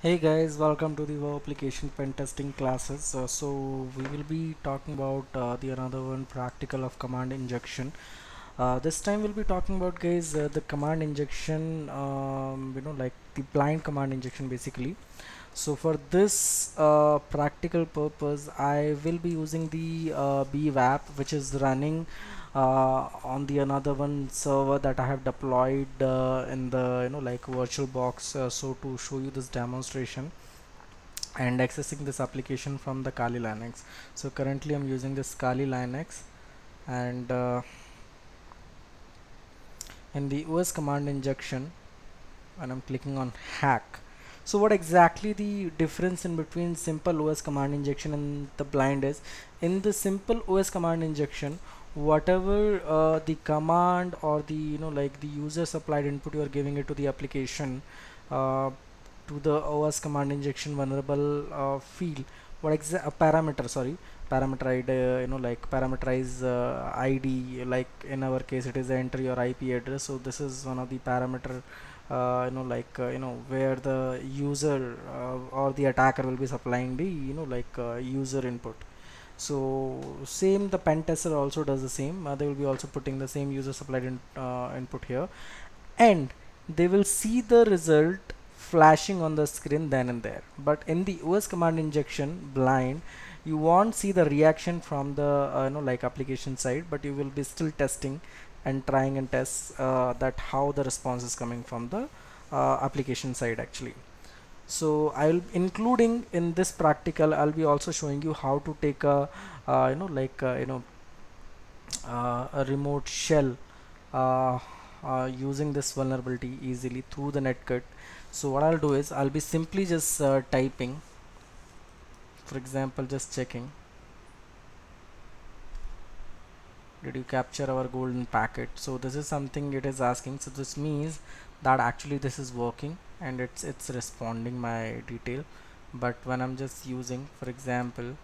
Hey guys, welcome to the Web application pen testing classes. So we will be talking about the another one practical of command injection. This time we'll be talking about guys the command injection, like the blind command injection basically. So for this practical purpose, I will be using the BWAP, which is running on the another one server that I have deployed in the like VirtualBox. So to show you this demonstration and accessing this application from the Kali Linux. So currently I'm using this Kali Linux, and in the OS command injection, and I'm clicking on hack. So what exactly the difference in between simple OS command injection and the blind is? In the simple OS command injection, whatever the command or the like the user supplied input you are giving it to the application, uh, to the OS command injection vulnerable field, what parameter, sorry, parameterized like parameterize ID, like in our case it is enter your IP address. So this is one of the parameter where the user or the attacker will be supplying the user input. So same, the pen tester also does the same. They will be also putting the same user supplied input here, and they will see the result flashing on the screen then and there. But in the OS command injection blind, you won't see the reaction from the like application side, but you will be still testing and trying and test that how the response is coming from the application side actually. So I'll including in this practical, I'll be also showing you how to take a a remote shell using this vulnerability easily through the netcut. So what I'll do is I'll be simply just typing, for example, just checking, did you capture our golden packet? So this is something it is asking. So this means that actually this is working and it's responding my detail. But when I'm just using, for example,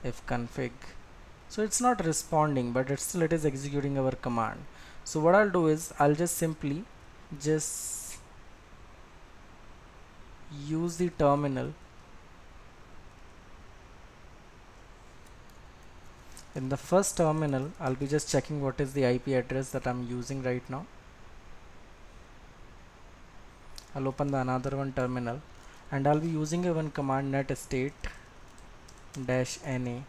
if config, so it's not responding, but it's still it is executing our command. So what I'll do is I'll just simply just use the terminal. In the first terminal, I'll be just checking what is the IP address that I'm using right now. I'll open the another one terminal, and I'll be using a one command net state -na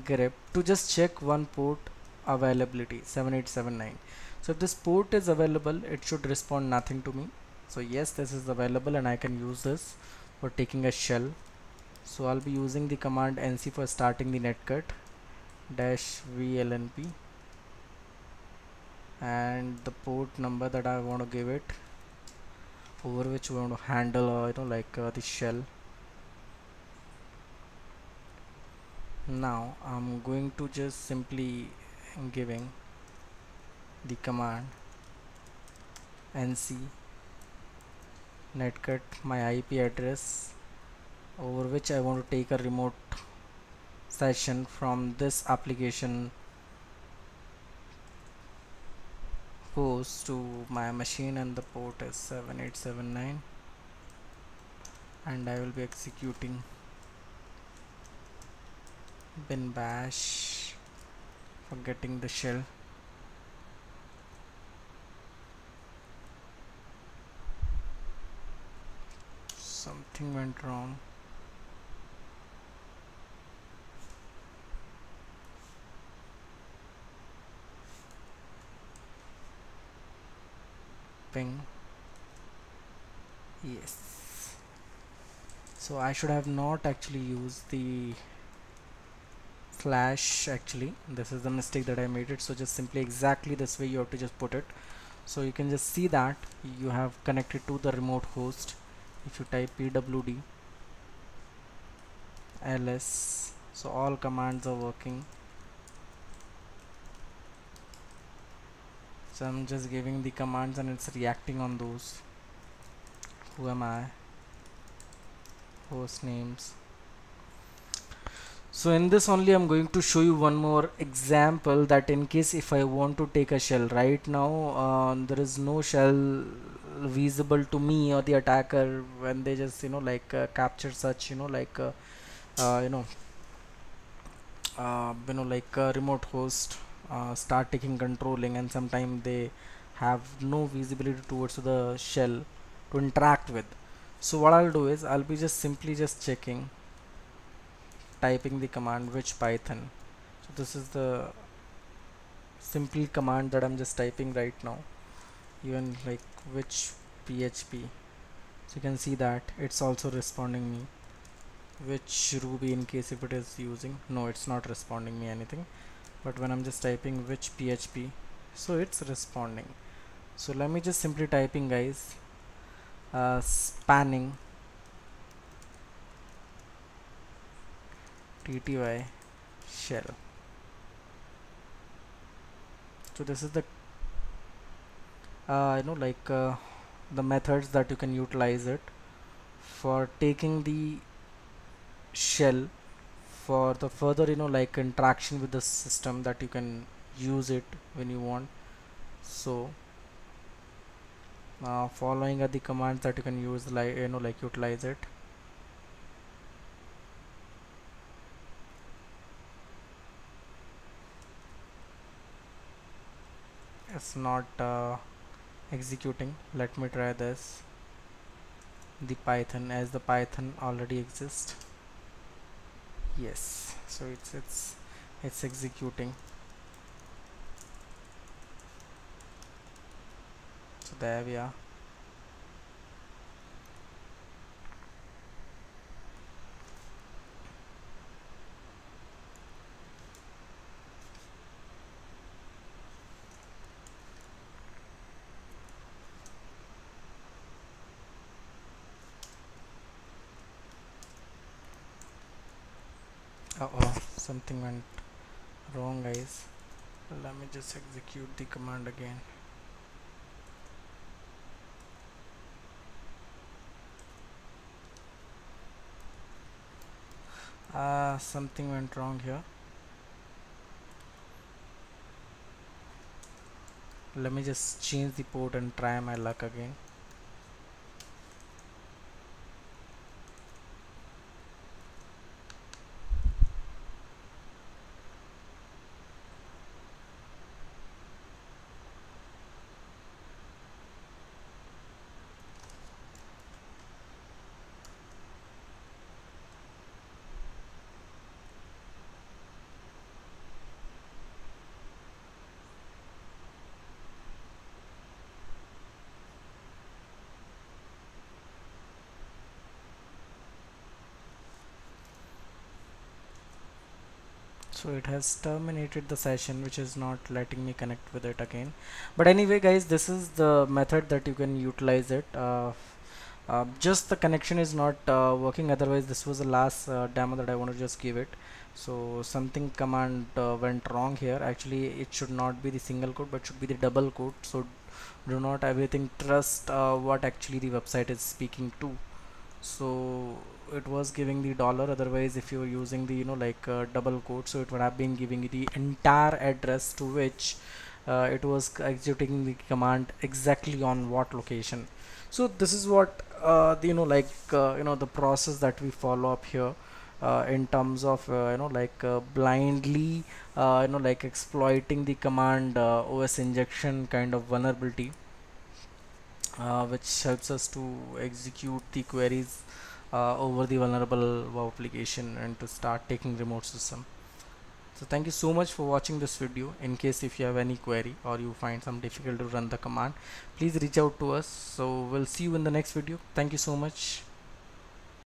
grep to just check one port availability 7879. So if this port is available, it should respond nothing to me. So yes, this is available and I can use this for taking a shell. So I'll be using the command nc for starting the netcut -vlnp, and the port number that I want to give it, over which we want to handle the shell. Now I'm going to just simply giving the command nc netcut my IP address over which I want to take a remote session from this application host to my machine, and the port is 7879, and I will be executing bin bash for getting the shell. Something went wrong. Ping. Yes. So I should have not actually used the slash. Actually, this is the mistake that I made it. So just simply exactly this way you have to just put it. So you can just see that you have connected to the remote host. If you type pwd ls, so all commands are working. So I'm just giving the commands and it's reacting on those. Who am I? Host names. So in this only I'm going to show you one more example, that in case if I want to take a shell right now, there is no shell visible to me or the attacker when they just capture such uh, you know remote host, start taking controlling, and sometimes they have no visibility towards the shell to interact with. So what I'll do is I'll be just simply just checking, typing the command which python. So this is the simple command that I'm just typing right now, even like which PHP. So you can see that it's also responding me. Which Ruby, in case if it is using, no, it's not responding me anything. But when I'm just typing which PHP, so it's responding. So let me just simply typing, guys, spanning TTY shell. So this is the the methods that you can utilize it for taking the shell for the further interaction with the system, that you can use it when you want. So following are the commands that you can use, like utilize it. It's not executing. Let me try this, the python, as the python already exists. Yes, so it's executing. So there we are. Uh-oh, something went wrong, guys. Let me just execute the command again. Something went wrong here. Let me just change the port and try my luck again. So it has terminated the session, which is not letting me connect with it again. But anyway, guys, this is the method that you can utilize it. Just the connection is not working, otherwise this was the last demo that I want to just give it. So something command went wrong here. Actually it should not be the single quote, but should be the double quote. So do not everything trust what actually the website is speaking to. So it was giving the dollar, otherwise if you were using the double quote, so it would have been giving you the entire address to which it was executing the command exactly on what location. So this is what the process that we follow up here in terms of blindly exploiting the command OS injection kind of vulnerability, which helps us to execute the queries over the vulnerable web application and to start taking remote system. So thank you so much for watching this video. In case if you have any query or you find some difficult to run the command, please reach out to us. So we'll see you in the next video. Thank you so much.